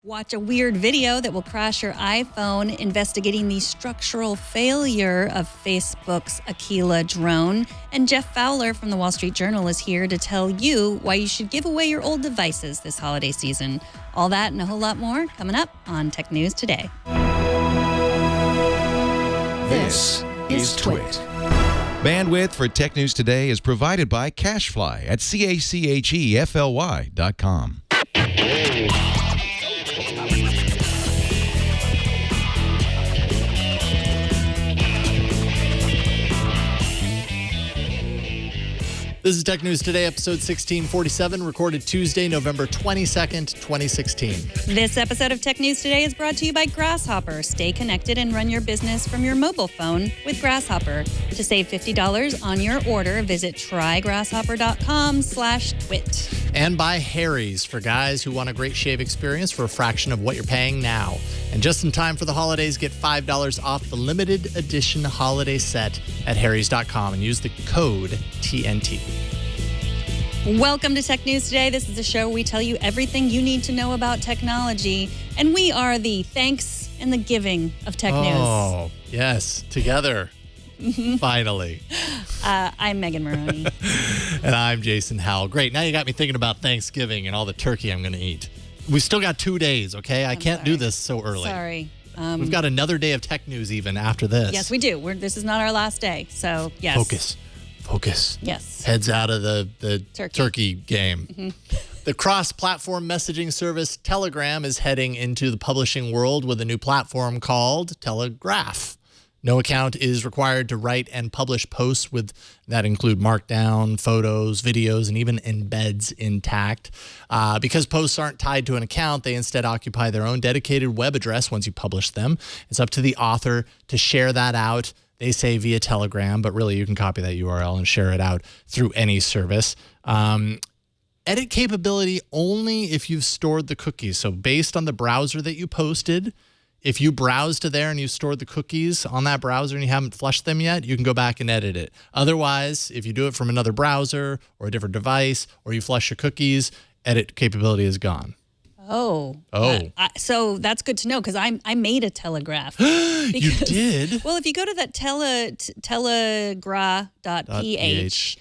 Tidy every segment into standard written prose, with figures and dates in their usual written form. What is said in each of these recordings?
Watch a weird video that will crash your iPhone investigating the structural failure of Facebook's Aquila drone. And Geoff Fowler from the Wall Street Journal is here to tell you why you should give away your old devices this holiday season. All that and a whole lot more coming up on Tech News Today. This is Twit. Bandwidth for Tech News Today is provided by CashFly at CACHEFLY.com. This is Tech News Today, episode 1647, recorded Tuesday, November 22nd, 2016. This episode of Tech News Today is brought to you by Grasshopper. Stay connected and run your business from your mobile phone with Grasshopper. To save $50 on your order, visit trygrasshopper.com/twit. And by Harry's, for guys who want a great shave experience for a fraction of what you're paying now. And just in time for the holidays, get $5 off the limited edition holiday set at harrys.com and use the code TNT. Welcome to Tech News Today. This is a show where we tell you everything you need to know about technology. And we are the thanks and the giving of tech news. Oh, yes, together. Finally. I'm Megan Maroney. And I'm Jason Howell. Great. Now you got me thinking about Thanksgiving and all the turkey I'm going to eat. We still got 2 days, okay? I can't do this so early. Sorry. We've got another day of tech news even after this. Yes, we do. This is not our last day. So, yes. Focus. Yes. Heads out of the turkey game. Mm-hmm. The cross-platform messaging service Telegram is heading into the publishing world with a new platform called Telegraph. No account is required to write and publish posts that include markdown, photos, videos, and even embeds intact. Because posts aren't tied to an account, they instead occupy their own dedicated web address once you publish them. It's up to the author to share that out. They say via Telegram, but really you can copy that URL and share it out through any service. Edit capability only if you've stored the cookies. So based on the browser that you posted, if you browse to there and you've stored the cookies on that browser and you haven't flushed them yet, you can go back and edit it. Otherwise, if you do it from another browser or a different device or you flush your cookies, edit capability is gone. Oh. So that's good to know because I made a Telegraph. You did? Well, if you go to that telegraph.ph,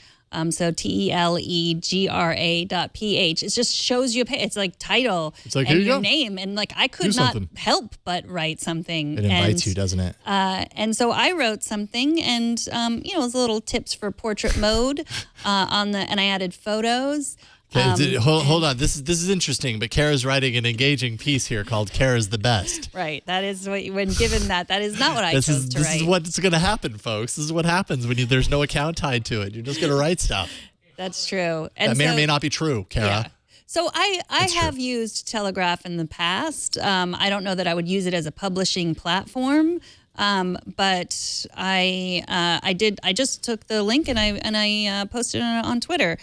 so telegra.ph, it just shows you it's like title and your name. And like I could not help but write something. It invites you, doesn't it? And so I wrote something and, it was little tips for portrait mode and I added photos. Hold on. This is interesting, but Kara's writing an engaging piece here called Kara's the Best. Right. That is what, when given that is not what I chose to write. This is what's going to happen, folks. This is what happens when there's no account tied to it. You're just going to write stuff. That's true. And that may or may not be true, Kara. Yeah. So I have used Telegraph in the past. I don't know that I would use it as a publishing platform. But I did. I just took the link and I posted it on Twitter.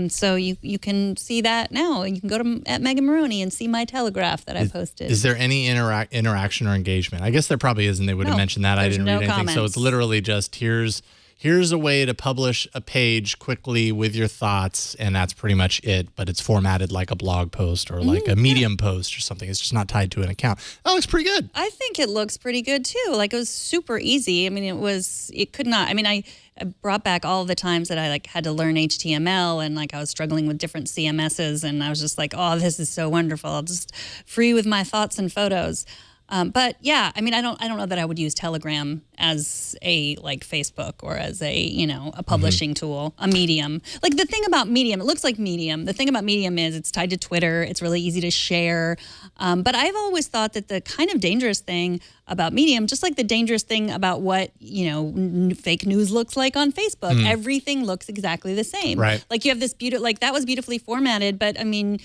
So you can see that now. You can go to at Megan Maroney and see my Telegraph that I posted. Is there any interaction or engagement? I guess there probably isn't. They would have mentioned that. I didn't read anything. Comments. So it's literally just here's a way to publish a page quickly with your thoughts, and that's pretty much it. But it's formatted like a blog post or like a Medium post or something. It's just not tied to an account. That looks pretty good. I think it looks pretty good too. Like it was super easy. I mean, I brought back all the times that I had to learn HTML and I was struggling with different CMSs and I was just like, oh, this is so wonderful. I'll just free with my thoughts and photos. But yeah, I mean, I don't know that I would use Telegram as a Facebook or as a publishing tool, a Medium. Like the thing about Medium, it looks like Medium. The thing about Medium is it's tied to Twitter. It's really easy to share. But I've always thought that the kind of dangerous thing about Medium, just like the dangerous thing about what fake news looks like on Facebook, everything looks exactly the same. Right. Like you have this that was beautifully formatted, but I mean,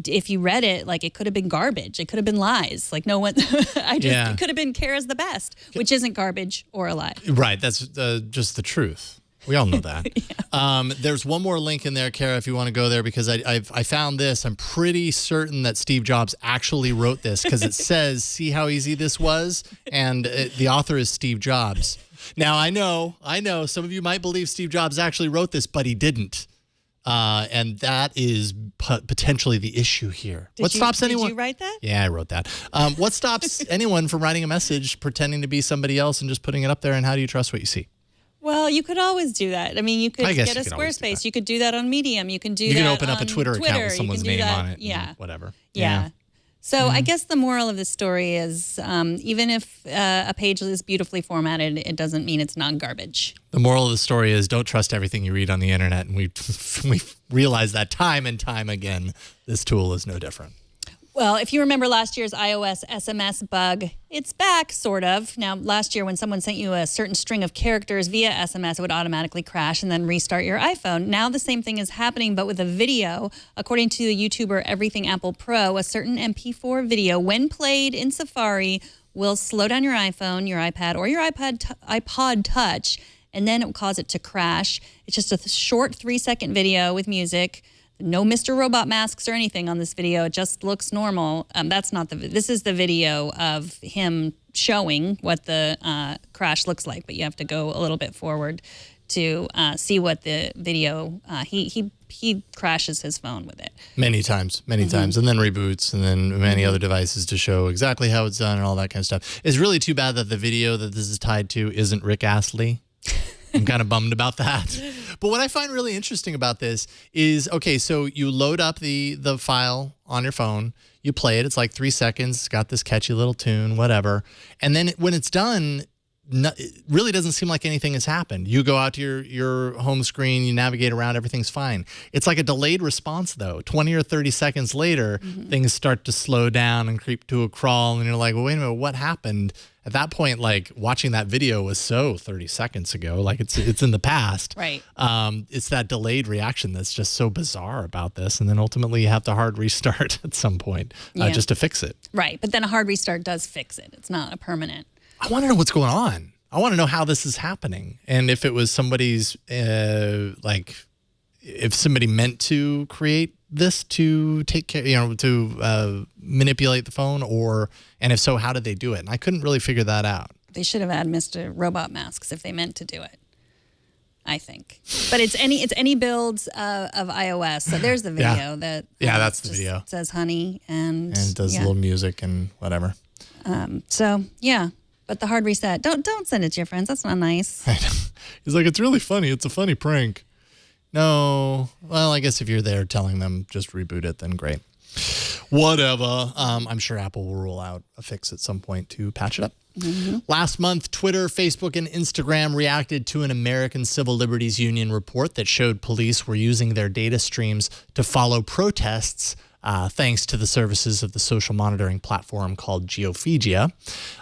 if you read it, it could have been garbage. It could have been lies. No one, it could have been Kara's the Best, which isn't garbage or a lie. Right. That's just the truth. We all know that. Yeah. There's one more link in there, Kara, if you want to go there, because I found this. I'm pretty certain that Steve Jobs actually wrote this because it says, see how easy this was? And the author is Steve Jobs. Now, I know some of you might believe Steve Jobs actually wrote this, but he didn't. And that is potentially the issue here. Did you write that? Yeah, I wrote that. What stops anyone from writing a message pretending to be somebody else and just putting it up there? And how do you trust what you see? Well, you could always do that. I mean, you could get a Squarespace. You could do that on Medium. You can open up a Twitter account with someone's name on it. Yeah. Whatever. Yeah. So I guess the moral of the story is even if a page is beautifully formatted, it doesn't mean it's not garbage. The moral of the story is don't trust everything you read on the internet. And we realize that time and time again, this tool is no different. Well, if you remember last year's iOS SMS bug, it's back, sort of. Now, last year when someone sent you a certain string of characters via SMS, it would automatically crash and then restart your iPhone. Now the same thing is happening, but with a video. According to the YouTuber EverythingApplePro, a certain MP4 video, when played in Safari, will slow down your iPhone, your iPad, or your iPod Touch, and then it will cause it to crash. It's just a short 3-second video with music. No Mr. Robot masks or anything on this video. It just looks normal. This is the video of him showing what the crash looks like, but you have to go a little bit forward to see what the video, he crashes his phone with it. Many times, and then reboots, and then many other devices to show exactly how it's done and all that kind of stuff. It's really too bad that the video that this is tied to isn't Rick Astley. I'm kind of bummed about that. But what I find really interesting about this is, okay, so you load up the file on your phone, you play it, it's like 3 seconds, it's got this catchy little tune, whatever. And then when it's done, it really doesn't seem like anything has happened. You go out to your home screen, you navigate around, everything's fine. It's like a delayed response, though. 20 or 30 seconds later, things start to slow down and creep to a crawl, and you're like, well, wait a minute, what happened? At that point, like, watching that video was so 30 seconds ago, like it's in the past. Right. It's that delayed reaction that's just so bizarre about this. And then ultimately you have to hard restart at some point just to fix it. Right. But then a hard restart does fix it. It's not a permanent. I want to know what's going on. I want to know how this is happening. And if it was somebody's, if somebody meant to create this to take care, to manipulate the phone, and if so, how did they do it? And I couldn't really figure that out. They should have had Mr. Robot masks if they meant to do it, I think. But it's any builds of iOS. So there's the video that's the video. It says honey and it does a little music and whatever. So yeah. But the hard reset, don't send it to your friends. That's not nice. I know. He's like, it's really funny. It's a funny prank. No. Well, I guess if you're there telling them just reboot it, then great. Whatever. I'm sure Apple will roll out a fix at some point to patch it up. Last month, Twitter, Facebook, and Instagram reacted to an American Civil Liberties Union report that showed police were using their data streams to follow protests thanks to the services of the social monitoring platform called GeoFuya.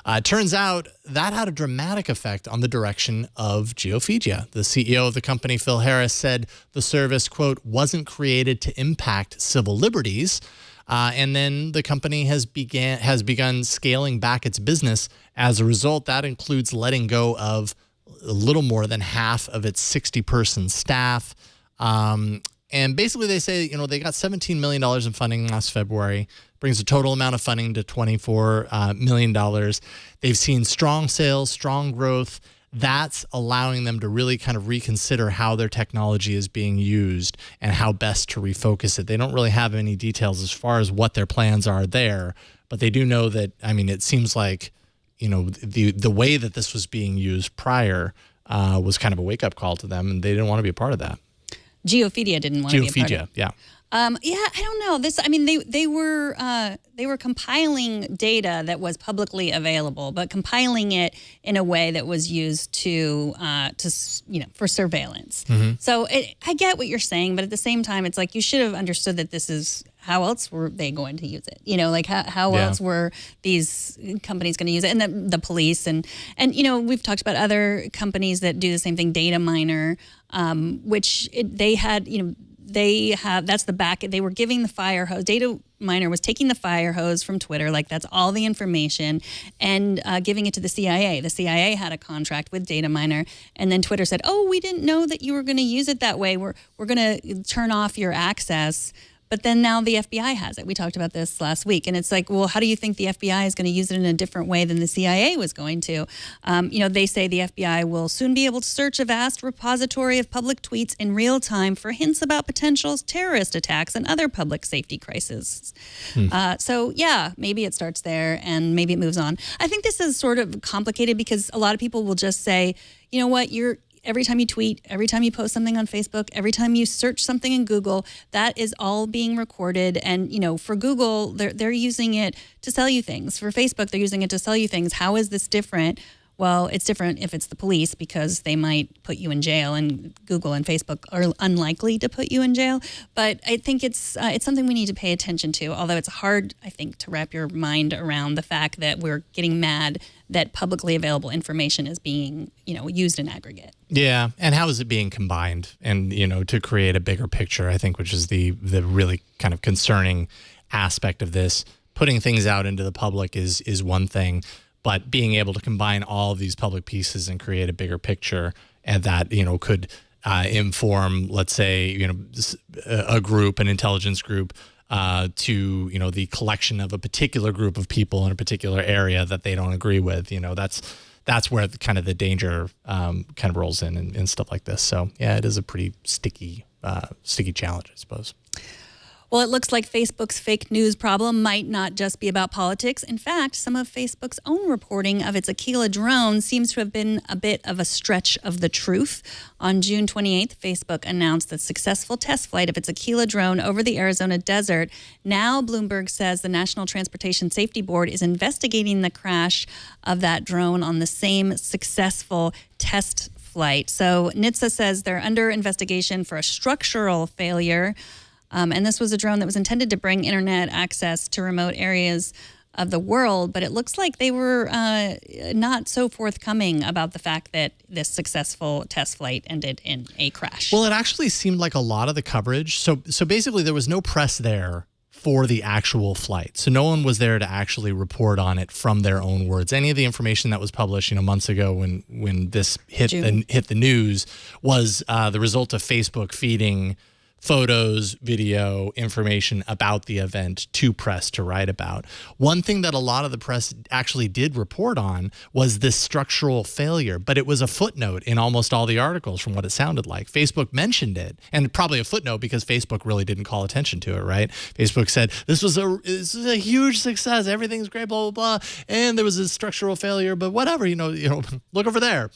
It turns out that had a dramatic effect on the direction of GeoFuya. The CEO of the company, Phil Harris, said the service, quote, wasn't created to impact civil liberties. And then the company has begun scaling back its business. As a result, that includes letting go of a little more than half of its 60-person staff. And basically they say, they got $17 million in funding last February, brings the total amount of funding to $24 million. They've seen strong sales, strong growth. That's allowing them to really kind of reconsider how their technology is being used and how best to refocus it. They don't really have any details as far as what their plans are there, but they do know that, it seems like, the way that this was being used prior was kind of a wake-up call to them, and they didn't want to be a part of that. GeoFuya didn't want to be a part of it. Yeah. I don't know. They were compiling data that was publicly available, but compiling it in a way that was used to for surveillance. So I get what you're saying, but at the same time, it's like you should have understood that this is how else were they going to use it? How else were these companies going to use it? And the police and we've talked about other companies that do the same thing, data miner, which they had, that's the back. They were giving the fire hose. Data miner was taking the fire hose from Twitter, like that's all the information, and giving it to the CIA. The CIA had a contract with data miner, and then Twitter said, "Oh, we didn't know that you were going to use it that way. We're going to turn off your access." But then now the FBI has it. We talked about this last week. And it's like, well, how do you think the FBI is going to use it in a different way than the CIA was going to? They say the FBI will soon be able to search a vast repository of public tweets in real time for hints about potential terrorist attacks and other public safety crises. So, yeah, maybe it starts there and maybe it moves on. I think this is sort of complicated because a lot of people will just say, you know what, every time you tweet, every time you post something on Facebook, every time you search something in Google, that is all being recorded. And, for Google, they're using it to sell you things. For Facebook, they're using it to sell you things. How is this different? Well, it's different if it's the police because they might put you in jail, and Google and Facebook are unlikely to put you in jail. But I think it's something we need to pay attention to, although it's hard, I think, to wrap your mind around the fact that we're getting mad that publicly available information is being, used in aggregate. Yeah, and how is it being combined and, to create a bigger picture, I think, which is the really kind of concerning aspect of this. Putting things out into the public is one thing, but being able to combine all of these public pieces and create a bigger picture, and that, could inform, let's say, a group, an intelligence group, to, the collection of a particular group of people in a particular area that they don't agree with. That's where kind of the danger kind of rolls in and stuff like this. So, yeah, it is a pretty sticky challenge, I suppose. Well, it looks like Facebook's fake news problem might not just be about politics. In fact, some of Facebook's own reporting of its Aquila drone seems to have been a bit of a stretch of the truth. On June 28th, Facebook announced the successful test flight of its Aquila drone over the Arizona desert. Now, Bloomberg says the National Transportation Safety Board is investigating the crash of that drone on the same successful test flight. So NHTSA says they're under investigation for a structural failure. And this was a drone that was intended to bring internet access to remote areas of the world, but it looks like they were not so forthcoming about the fact that this successful test flight ended in a crash. Well, it actually seemed like a lot of the coverage. So basically, there was no press there for the actual flight. So no one was there to actually report on it from their own words. Any of the information that was published, months ago when this hit the news was the result of Facebook feeding photos, video, information about the event to press to write about. One thing that a lot of the press actually did report on was this structural failure, but it was a footnote in almost all the articles from what it sounded like. Facebook mentioned it, and probably a footnote because Facebook really didn't call attention to it, right? Facebook said, this is a huge success, everything's great, blah, blah, blah, and there was a structural failure, but whatever, look over there,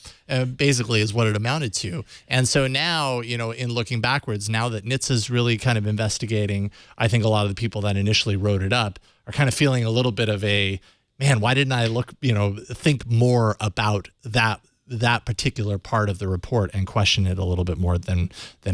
basically is what it amounted to. And so now, in looking backwards, now that NHTSA is really kind of investigating, I think a lot of the people that initially wrote it up are kind of feeling a little bit of a, man, why didn't I think more about that particular part of the report and question it a little bit more than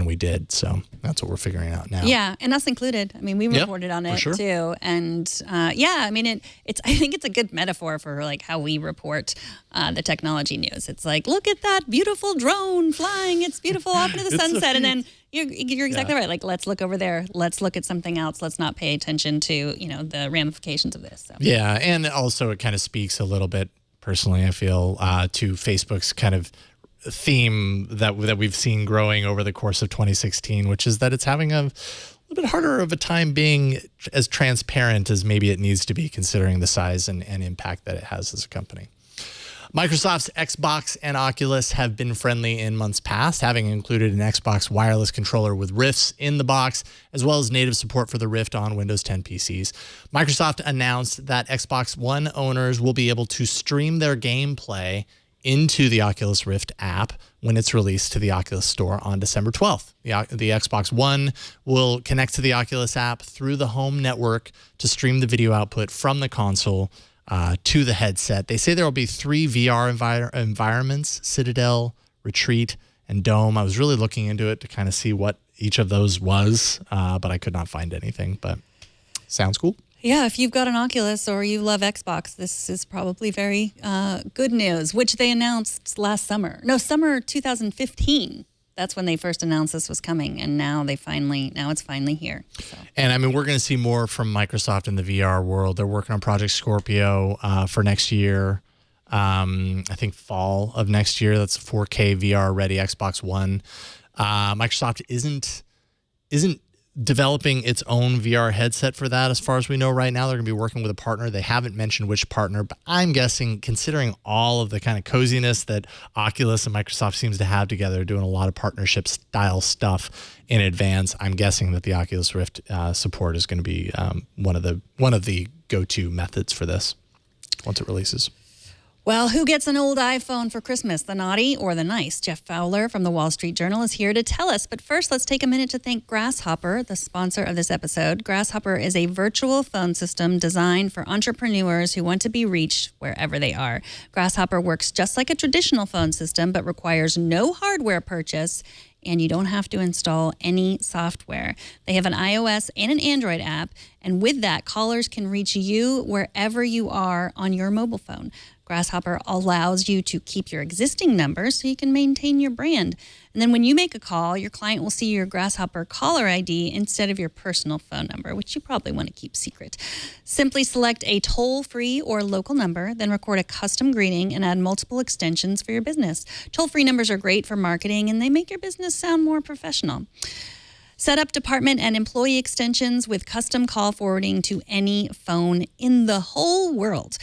we did. So that's what we're figuring out now. Yeah, and us included. I mean, we reported on it too. And I think it's a good metaphor for like how we report the technology news. It's like, look at that beautiful drone flying. It's beautiful off into the sunset. And then you're exactly right. Like, let's look over there. Let's look at something else. Let's not pay attention to, the ramifications of this. So. Yeah. And also it kind of speaks a little bit, personally, I feel, to Facebook's kind of theme that we've seen growing over the course of 2016, which is that it's having a little bit harder of a time being as transparent as maybe it needs to be, considering the size and impact that it has as a company. Microsoft's Xbox and Oculus have been friendly in months past, having included an Xbox wireless controller with Rifts in the box, as well as native support for the Rift on Windows 10 PCs. Microsoft announced that Xbox One owners will be able to stream their gameplay into the Oculus Rift app when it's released to the Oculus Store on December 12th. The Xbox One will connect to the Oculus app through the home network to stream the video output from the console to the headset. They say there will be 3 VR environments: Citadel, Retreat, and Dome. I was really looking into it to kind of see what each of those was, but I could not find anything. But sounds cool. Yeah, if you've got an Oculus or you love Xbox, this is probably very good news, which they announced summer 2015. That's when they first announced this was coming, and now it's finally here. So. And I mean, we're going to see more from Microsoft in the VR world. They're working on Project Scorpio for next year. I think fall of next year. That's a 4K VR ready Xbox One. Microsoft isn't developing its own VR headset for that. As far as we know right now, they're going to be working with a partner. They haven't mentioned which partner, but I'm guessing, considering all of the kind of coziness that Oculus and Microsoft seems to have together, doing a lot of partnership style stuff in advance, I'm guessing that the Oculus Rift support is going to be one of the go-to methods for this once it releases. Well, who gets an old iPhone for Christmas, the naughty or the nice? Jeff Fowler from the Wall Street Journal is here to tell us. But first, let's take a minute to thank Grasshopper, the sponsor of this episode. Grasshopper is a virtual phone system designed for entrepreneurs who want to be reached wherever they are. Grasshopper works just like a traditional phone system, but requires no hardware purchase, and you don't have to install any software. They have an iOS and an Android app, and with that, callers can reach you wherever you are on your mobile phone. Grasshopper allows you to keep your existing numbers so you can maintain your brand. And then when you make a call, your client will see your Grasshopper caller ID instead of your personal phone number, which you probably want to keep secret. Simply select a toll-free or local number, then record a custom greeting and add multiple extensions for your business. Toll-free numbers are great for marketing, and they make your business sound more professional. Set up department and employee extensions with custom call forwarding to any phone in the whole world.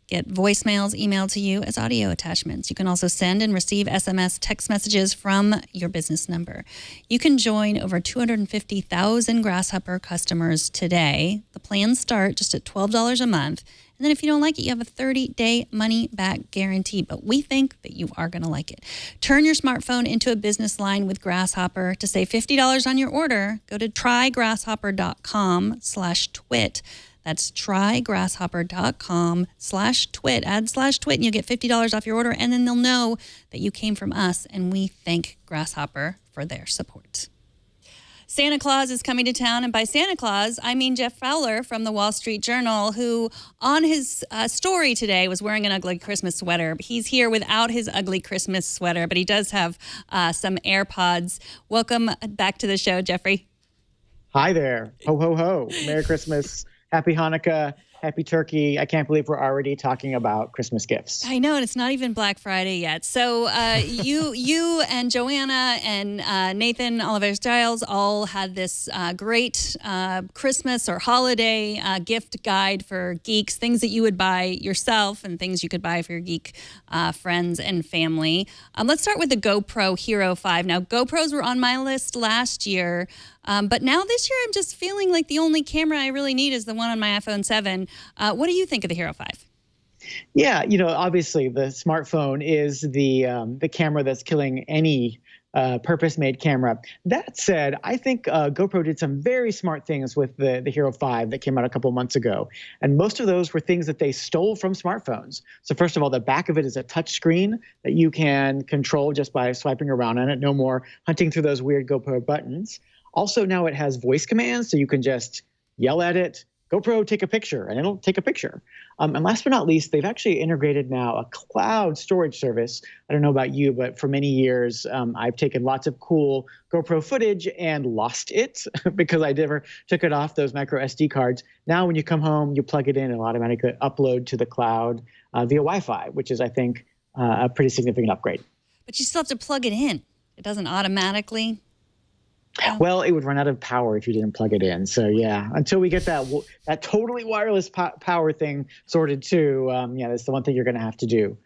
Get voicemails emailed to you as audio attachments. You can also send and receive SMS text messages from your business number. You can join over 250,000 Grasshopper customers today. The plans start just at $12 a month. And then if you don't like it, you have a 30-day money-back guarantee. But we think that you are going to like it. Turn your smartphone into a business line with Grasshopper. To save $50 on your order, go to trygrasshopper.com/twit. That's trygrasshopper.com/twit. Add /twit and you'll get $50 off your order. And then they'll know that you came from us. And we thank Grasshopper for their support. Santa Claus is coming to town. And by Santa Claus, I mean Jeff Fowler from the Wall Street Journal, who on his story today was wearing an ugly Christmas sweater. He's here without his ugly Christmas sweater, but he does have some AirPods. Welcome back to the show, Geoffrey. Hi there. Ho, ho, ho. Merry Christmas. Happy Hanukkah, happy turkey. I can't believe we're already talking about Christmas gifts. I know, and it's not even Black Friday yet. So you and Joanna and Nathan Oliver Stiles all had this great Christmas or holiday gift guide for geeks, things that you would buy yourself and things you could buy for your geek friends and family. Let's start with the GoPro Hero 5. Now, GoPros were on my list last year. But now this year, I'm just feeling like the only camera I really need is the one on my iPhone 7. What do you think of the Hero 5? Yeah, obviously the smartphone is the camera that's killing any purpose-made camera. That said, I think GoPro did some very smart things with the Hero 5 that came out a couple months ago. And most of those were things that they stole from smartphones. So first of all, the back of it is a touch screen that you can control just by swiping around on it. No more hunting through those weird GoPro buttons. Also, now it has voice commands, so you can just yell at it, GoPro, take a picture, and it'll take a picture. And last but not least, they've actually integrated now a cloud storage service. I don't know about you, but for many years, I've taken lots of cool GoPro footage and lost it because I never took it off those micro SD cards. Now, when you come home, you plug it in and it'll automatically upload to the cloud via Wi-Fi, which is, I think, a pretty significant upgrade. But you still have to plug it in. It doesn't automatically. Well, it would run out of power if you didn't plug it in. So yeah, until we get that totally wireless power thing sorted too, that's the one thing you're going to have to do.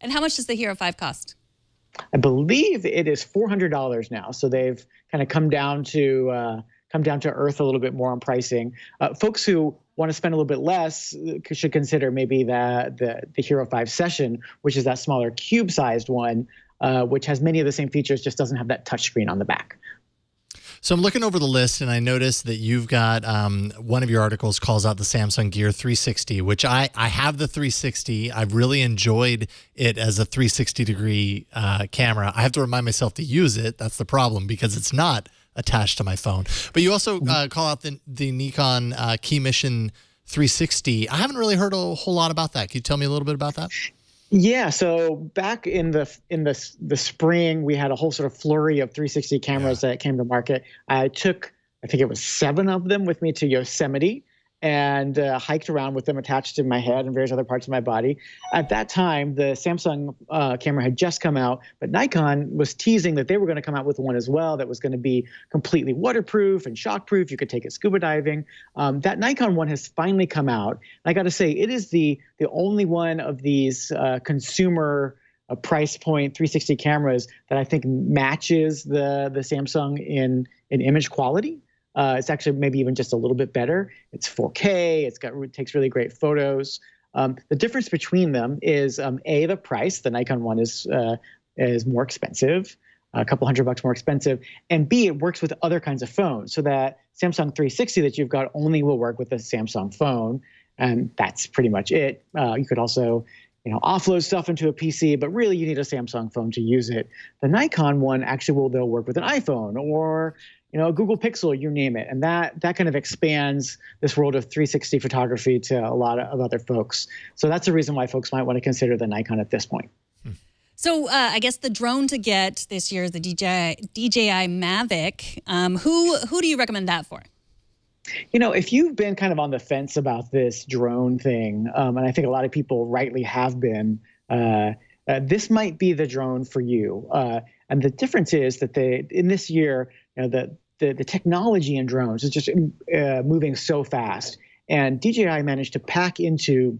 And how much does the Hero 5 cost? I believe it is $400 now. So they've kind of come down to earth a little bit more on pricing. Folks who want to spend a little bit less should consider maybe the Hero 5 Session, which is that smaller cube-sized one, which has many of the same features, just doesn't have that touchscreen on the back. So I'm looking over the list, and I noticed that you've got one of your articles calls out the Samsung Gear 360, which I have the 360. I've really enjoyed it as a 360-degree camera. I have to remind myself to use it. That's the problem, because it's not attached to my phone. But you also call out the Nikon Key Mission 360. I haven't really heard a whole lot about that. Can you tell me a little bit about that? Yeah, so back in the spring, we had a whole sort of flurry of 360 cameras that came to market. I think it was 7 of them with me to Yosemite, and hiked around with them attached to my head and various other parts of my body. At that time, the Samsung camera had just come out, but Nikon was teasing that they were going to come out with one as well that was going to be completely waterproof and shockproof. You could take it scuba diving. That Nikon one has finally come out. I got to say, it is the only one of these consumer price point 360 cameras that I think matches the Samsung in image quality. It's actually maybe even just a little bit better. It's 4K. It takes really great photos. The difference between them is A, the price. The Nikon one is more expensive, a couple $100 more expensive, and B, it works with other kinds of phones. So that Samsung 360 that you've got only will work with a Samsung phone, and that's pretty much it. You could also offload stuff into a PC, but really you need a Samsung phone to use it. The Nikon one actually they'll work with an iPhone or a Google Pixel, you name it. And that kind of expands this world of 360 photography to a lot of other folks. So that's the reason why folks might want to consider the Nikon at this point. So I guess the drone to get this year is the DJI Mavic. Who do you recommend that for? If you've been kind of on the fence about this drone thing, and I think a lot of people rightly have been, this might be the drone for you. And the difference is that in this year, the technology in drones is just moving so fast. And DJI managed to pack into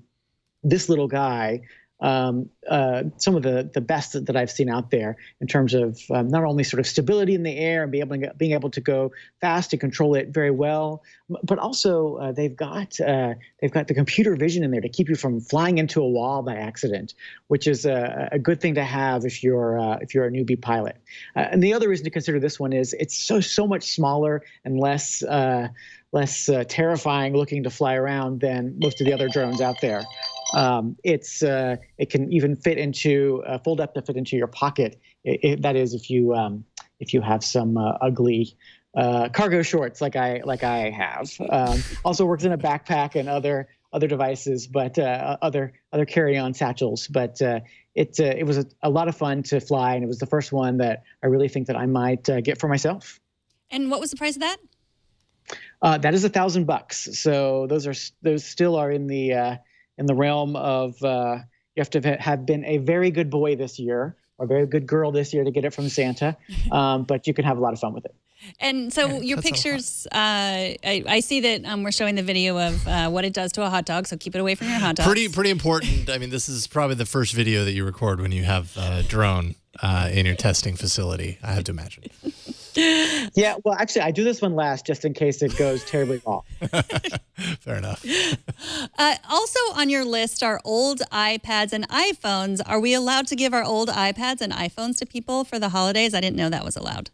this little guy some of the best that I've seen out there in terms of not only sort of stability in the air and being able to go fast and control it very well, but also they've got the computer vision in there to keep you from flying into a wall by accident, which is a good thing to have if you're a newbie pilot. And the other reason to consider this one is it's so much smaller and less terrifying looking to fly around than most of the other drones out there. It can even fold up to fit into your pocket. That is, if you have some ugly cargo shorts like I have. Also works in a backpack and other devices, but other carry-on satchels. But it was a lot of fun to fly, and it was the first one that I really think that I might get for myself. And what was the price of that? That is $1,000. So those still are in the realm of you have to have been a very good boy this year or a very good girl this year to get it from Santa, but you can have a lot of fun with it. And so your pictures, I see that we're showing the video of what it does to a hot dog, so keep it away from your hot dogs. Pretty important. I mean, this is probably the first video that you record when you have a drone in your testing facility, I have to imagine. Yeah, well, actually, I do this one last just in case it goes terribly wrong. Fair enough. Also on your list are old iPads and iPhones. Are we allowed to give our old iPads and iPhones to people for the holidays? I didn't know that was allowed.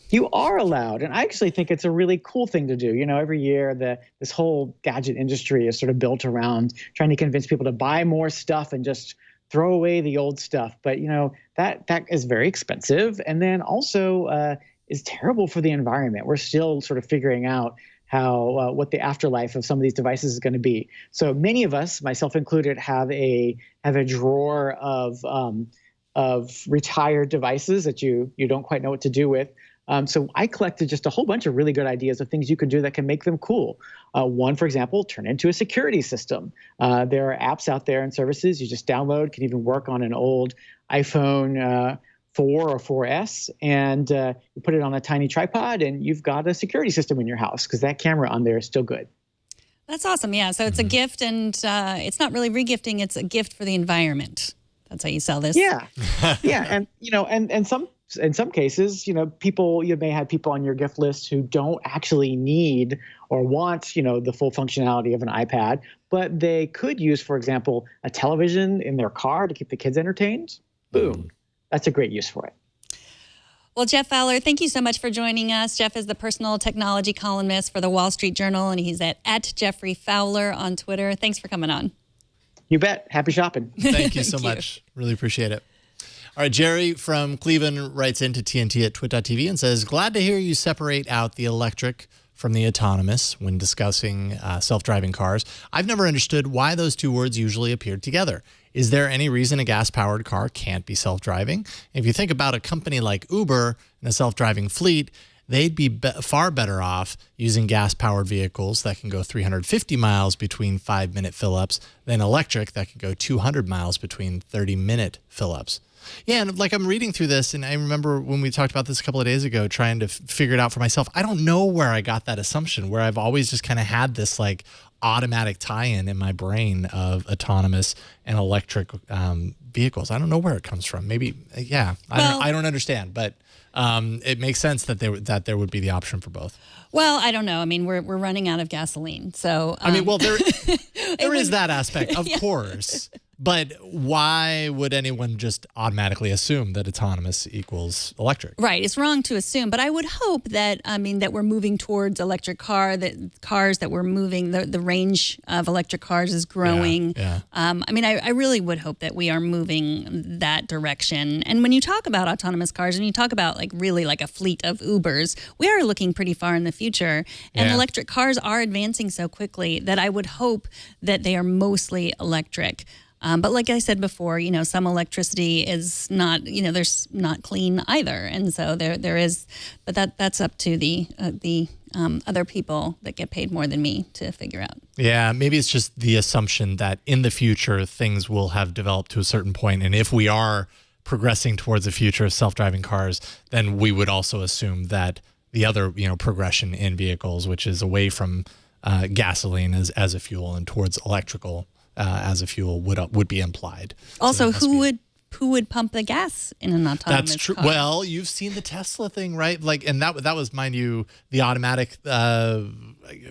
You are allowed, and I actually think it's a really cool thing to do. Every year this whole gadget industry is sort of built around trying to convince people to buy more stuff and just throw away the old stuff. But that is very expensive, and then also is terrible for the environment. We're still sort of figuring out how what the afterlife of some of these devices is going to be. So many of us, myself included, have a drawer of retired devices that you don't quite know what to do with. So I collected just a whole bunch of really good ideas of things you could do that can make them cool. One, for example, turn into a security system. There are apps out there and services you just download, can even work on an old iPhone 4 or 4S, and you put it on a tiny tripod, and you've got a security system in your house because that camera on there is still good. That's awesome. Yeah, so it's a gift, and it's not really regifting; it's a gift for the environment. That's how you sell this. Yeah, yeah, and in some cases, you may have people on your gift list who don't actually need or want, the full functionality of an iPad, but they could use, for example, a television in their car to keep the kids entertained. Boom. That's a great use for it. Well, Geoff Fowler, thank you so much for joining us. Geoff is the personal technology columnist for the Wall Street Journal, and he's at Geoffrey Fowler on Twitter. Thanks for coming on. You bet. Happy shopping. Thank you so much. Really appreciate it. All right, Jerry from Cleveland writes into TNT at twit.tv and says, glad to hear you separate out the electric from the autonomous when discussing self-driving cars. I've never understood why those two words usually appear together. Is there any reason a gas-powered car can't be self-driving? If you think about a company like Uber and a self-driving fleet, they'd be far better off using gas-powered vehicles that can go 350 miles between 5-minute fill-ups than electric that can go 200 miles between 30-minute fill-ups. Yeah, and like I'm reading through this, and I remember when we talked about this a couple of days ago, trying to figure it out for myself. I don't know where I got that assumption, where I've always just kind of had this like automatic tie-in in my brain of autonomous and electric vehicles. I don't know where it comes from. Maybe, yeah, I don't understand, but it makes sense that there would be the option for both. Well, I don't know. I mean, we're running out of gasoline, so I mean, well, there is that aspect, of course. But why would anyone just automatically assume that autonomous equals electric? Right. It's wrong to assume. But I would hope that, that we're moving towards electric cars, that we're moving, the range of electric cars is growing. Yeah. I really would hope that we are moving that direction. And when you talk about autonomous cars and you talk about like really like a fleet of Ubers, we are looking pretty far in the future. And electric cars are advancing so quickly that I would hope that they are mostly electric. But like I said before, some electricity is not, there's not clean either. And so there is, but that's up to the other people that get paid more than me to figure out. Yeah, maybe it's just the assumption that in the future, things will have developed to a certain point. And if we are progressing towards a future of self-driving cars, then we would also assume that the other, progression in vehicles, which is away from gasoline as a fuel and towards electrical as a fuel would be implied. Also, who would pump the gas in an autonomous That's true. car? Well, you've seen the Tesla thing, right? Like, and that was, mind you, the automatic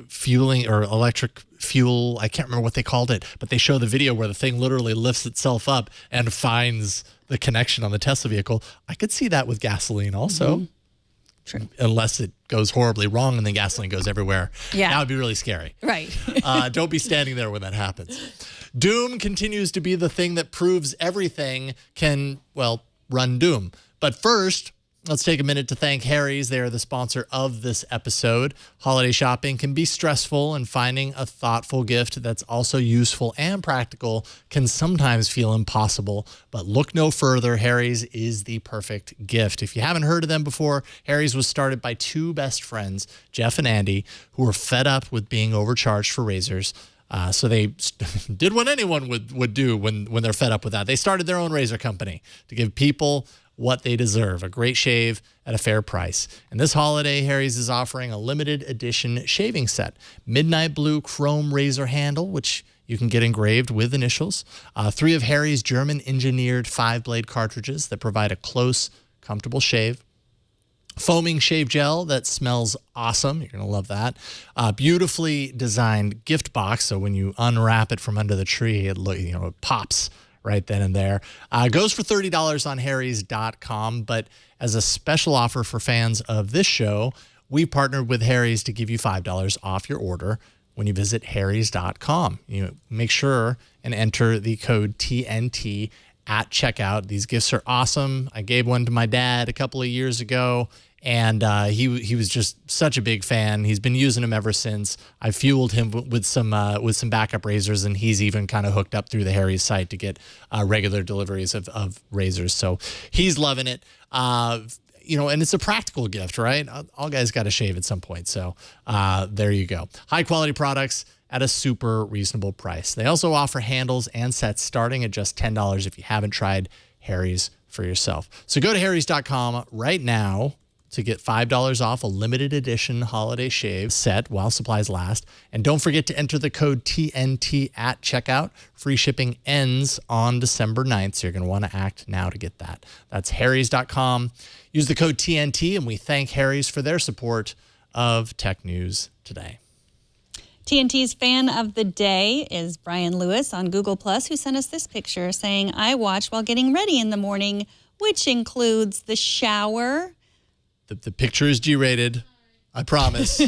fueling or electric fuel. I can't remember what they called it, but they show the video where the thing literally lifts itself up and finds the connection on the Tesla vehicle. I could see that with gasoline also. Mm-hmm. True. Unless it goes horribly wrong and then gasoline goes everywhere. Yeah. That would be really scary. Right. Don't be standing there when that happens. Doom continues to be the thing that proves everything can, run Doom. But first, let's take a minute to thank Harry's. They are the sponsor of this episode. Holiday shopping can be stressful, and finding a thoughtful gift that's also useful and practical can sometimes feel impossible. But look no further. Harry's is the perfect gift. If you haven't heard of them before, Harry's was started by two best friends, Jeff and Andy, who were fed up with being overcharged for razors. So they did what anyone would do when they're fed up with that. They started their own razor company to give people what they deserve, a great shave at a fair price. And this holiday, Harry's is offering a limited edition shaving set. Midnight blue chrome razor handle, which you can get engraved with initials. 3 of Harry's German-engineered 5-blade cartridges that provide a close, comfortable shave. Foaming shave gel that smells awesome. You're going to love that. Beautifully designed gift box. So when you unwrap it from under the tree, it pops right then and there. Goes for $30 on harrys.com. But as a special offer for fans of this show, we partnered with Harry's to give you $5 off your order when you visit harrys.com. Make sure and enter the code TNT at checkout. These gifts are awesome. I gave one to my dad a couple of years ago, and he was just such a big fan. He's been using them ever since. I fueled him with some backup razors, and he's even kind of hooked up through the Harry's site to get regular deliveries of razors. So he's loving it. And it's a practical gift, right? All guys got to shave at some point. So there you go. High quality products at a super reasonable price. They also offer handles and sets starting at just $10 if you haven't tried Harry's for yourself. So go to harrys.com right now to get $5 off a limited edition holiday shave set while supplies last. And don't forget to enter the code TNT at checkout. Free shipping ends on December 9th, so you're going to want to act now to get that. That's harrys.com. Use the code TNT, and we thank Harry's for their support of Tech News Today. TNT's fan of the day is Brian Lewis on Google+, who sent us this picture saying, I watch while getting ready in the morning, which includes the shower. The picture is G-rated. I promise.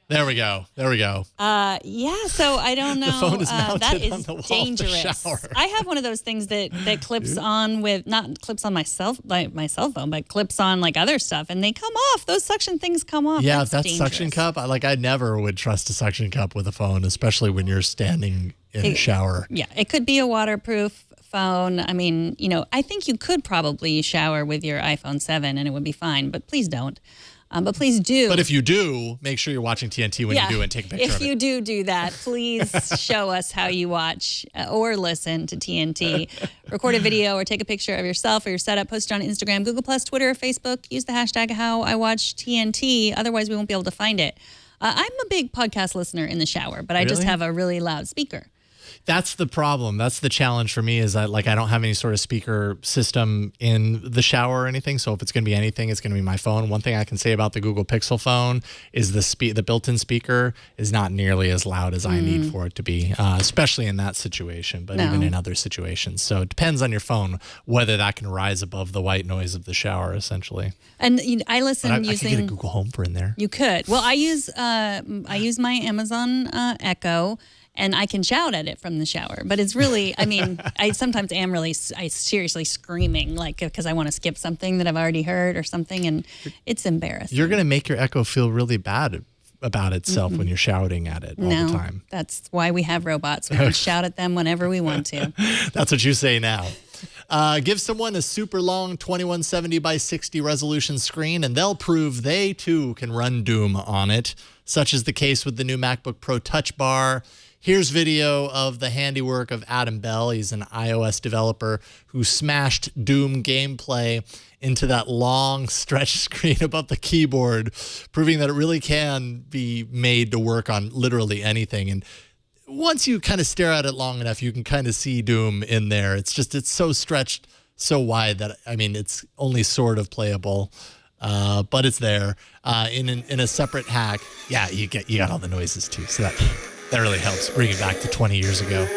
There we go. Yeah, so I don't know. The phone is mounted that is on the wall dangerous. of the shower. I have one of those things that clips on with, not clips on my cell phone, but clips on like other stuff, and they come off. Those suction things come off. Yeah, that's that dangerous. suction cup, I never would trust a suction cup with a phone, especially when you're standing in a shower. Yeah, it could be a waterproof phone. I mean, I think you could probably shower with your iPhone 7 and it would be fine, but please don't. But please do. But if you do, make sure you're watching TNT when you do and take a picture of it. If you do that, please show us how you watch or listen to TNT. Record a video or take a picture of yourself or your setup, post it on Instagram, Google+, Twitter, Facebook. Use the hashtag #HowIWatchTNT. Otherwise, we won't be able to find it. I'm a big podcast listener in the shower, but I just have a really loud speaker. That's the problem. That's the challenge for me is that I don't have any sort of speaker system in the shower or anything. So if it's going to be anything, it's going to be my phone. One thing I can say about the Google Pixel phone is the built-in speaker is not nearly as loud as I need for it to be, especially in that situation, but even in other situations. So it depends on your phone whether that can rise above the white noise of the shower, essentially. And I listen using. I could get a Google Home for in there. You could. Well, I use my Amazon Echo. And I can shout at it from the shower. But it's really, I sometimes am seriously screaming, because I want to skip something that I've already heard or something, and it's embarrassing. You're going to make your Echo feel really bad about itself when you're shouting at it all the time. That's why we have robots. We can shout at them whenever we want to. That's what you say now. Give someone a super long 2170 by 60 resolution screen, and they'll prove they, too, can run Doom on it, such is the case with the new MacBook Pro Touch Bar. Here's video of the handiwork of Adam Bell. He's an iOS developer who smashed Doom gameplay into that long stretch screen above the keyboard, proving that it really can be made to work on literally anything. And once you kind of stare at it long enough, you can kind of see Doom in there. It's so stretched so wide that, it's only sort of playable. But it's there in a separate hack. Yeah, you got all the noises too. So that really helps bring it back to 20 years ago.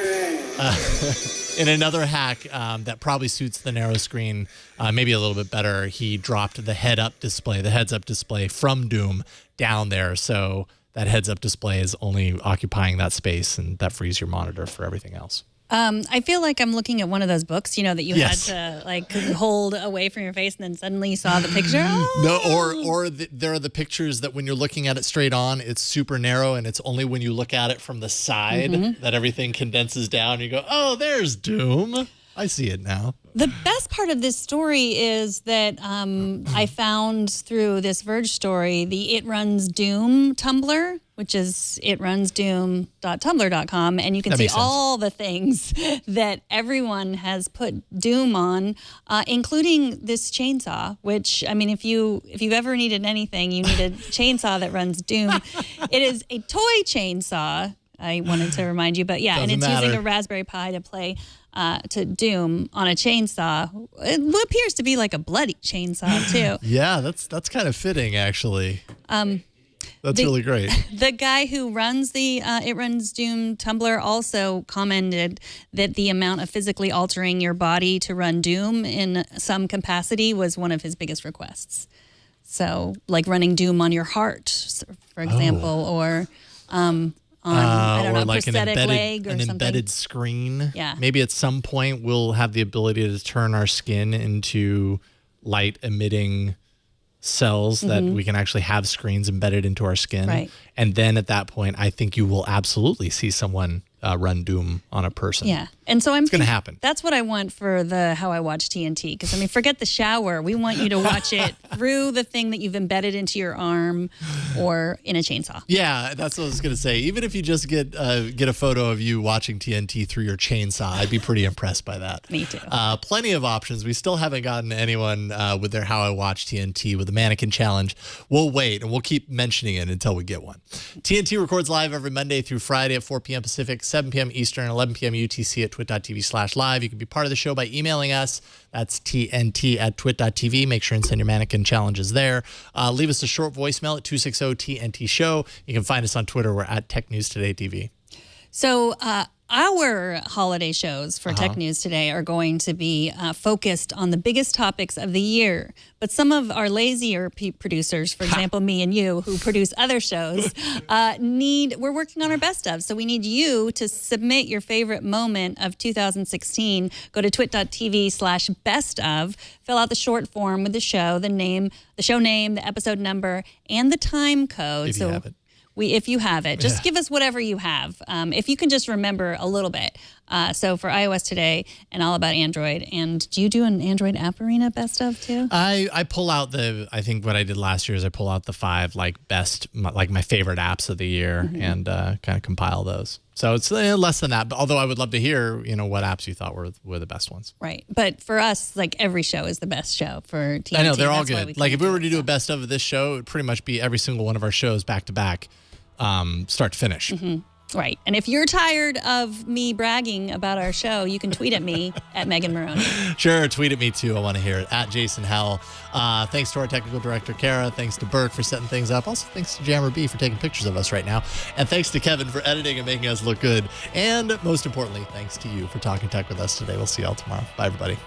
In another hack that probably suits the narrow screen maybe a little bit better, he dropped the heads-up display from Doom down there. So that heads-up display is only occupying that space, and that frees your monitor for everything else. I feel like I'm looking at one of those books, that you had to hold away from your face, and then suddenly you saw the picture. No, there are the pictures that when you're looking at it straight on, it's super narrow, and it's only when you look at it from the side that everything condenses down. You go, oh, there's Doom. I see it now. The best part of this story is that I found through this Verge story the It Runs Doom Tumblr, which is itrunsdoom.tumblr.com, and you can see all the things that everyone has put Doom on, including this chainsaw, which, if you've ever needed anything, you need a chainsaw that runs Doom. It is a toy chainsaw, I wanted to remind you, but and it's using a Raspberry Pi to play to Doom on a chainsaw. What appears to be like a bloody chainsaw too. Yeah, that's kind of fitting, actually. That's really great. The guy who runs the It Runs Doom Tumblr also commented that the amount of physically altering your body to run Doom in some capacity was one of his biggest requests. So, like running Doom on your heart, for example, or on a like prosthetic leg or an something. embedded screen. Yeah. Maybe at some point we'll have the ability to turn our skin into light emitting cells that we can actually have screens embedded into our skin. Right. And then at that point, I think you will absolutely see someone run Doom on a person. Yeah. And so it's going to happen. That's what I want for the How I Watch TNT. Because, forget the shower. We want you to watch it through the thing that you've embedded into your arm or in a chainsaw. Yeah, that's what I was going to say. Even if you just get a photo of you watching TNT through your chainsaw, I'd be pretty impressed by that. Me too. Plenty of options. We still haven't gotten anyone with their How I Watch TNT with a mannequin challenge. We'll wait, and we'll keep mentioning it until we get one. TNT records live every Monday through Friday at 4 p.m. Pacific, 7 p.m. Eastern, 11 p.m. UTC at twit.tv/live. You can be part of the show by emailing us. That's TNT@twit.tv. Make sure and send your mannequin challenges there. Leave us a short voicemail at 260-TNT-SHOW. You can find us on Twitter. We're at Tech News Today TV. So our holiday shows for Tech News Today are going to be focused on the biggest topics of the year. But some of our lazier producers, for example, me and you, who produce other shows, we're working on our best of. So we need you to submit your favorite moment of 2016. Go to twit.tv/best of. Fill out the short form with the show, the show name, the episode number, and the time code. If you have it. if you have it, just give us whatever you have. If you can just remember a little bit. So for iOS today and all about Android. And do you do an Android App Arena best of too? I pull out I think what I did last year is I pull out the 5 my favorite apps of the year and kind of compile those. So it's less than that, but although I would love to hear, what apps you thought were the best ones. Right. But for us, like every show is the best show for TNT. I know, they're all good. Like if we were to do a best of this show, it would pretty much be every single one of our shows back to back, start to finish. Right. And if you're tired of me bragging about our show, you can tweet at me at Megan Maroney. Sure, tweet at me too. I want to hear it. At Jason Hell. Thanks to our technical director, Kara. Thanks to Bert for setting things up. Also, thanks to Jammer B for taking pictures of us right now. And thanks to Kevin for editing and making us look good. And most importantly, thanks to you for talking tech with us today. We'll see y'all tomorrow. Bye, everybody.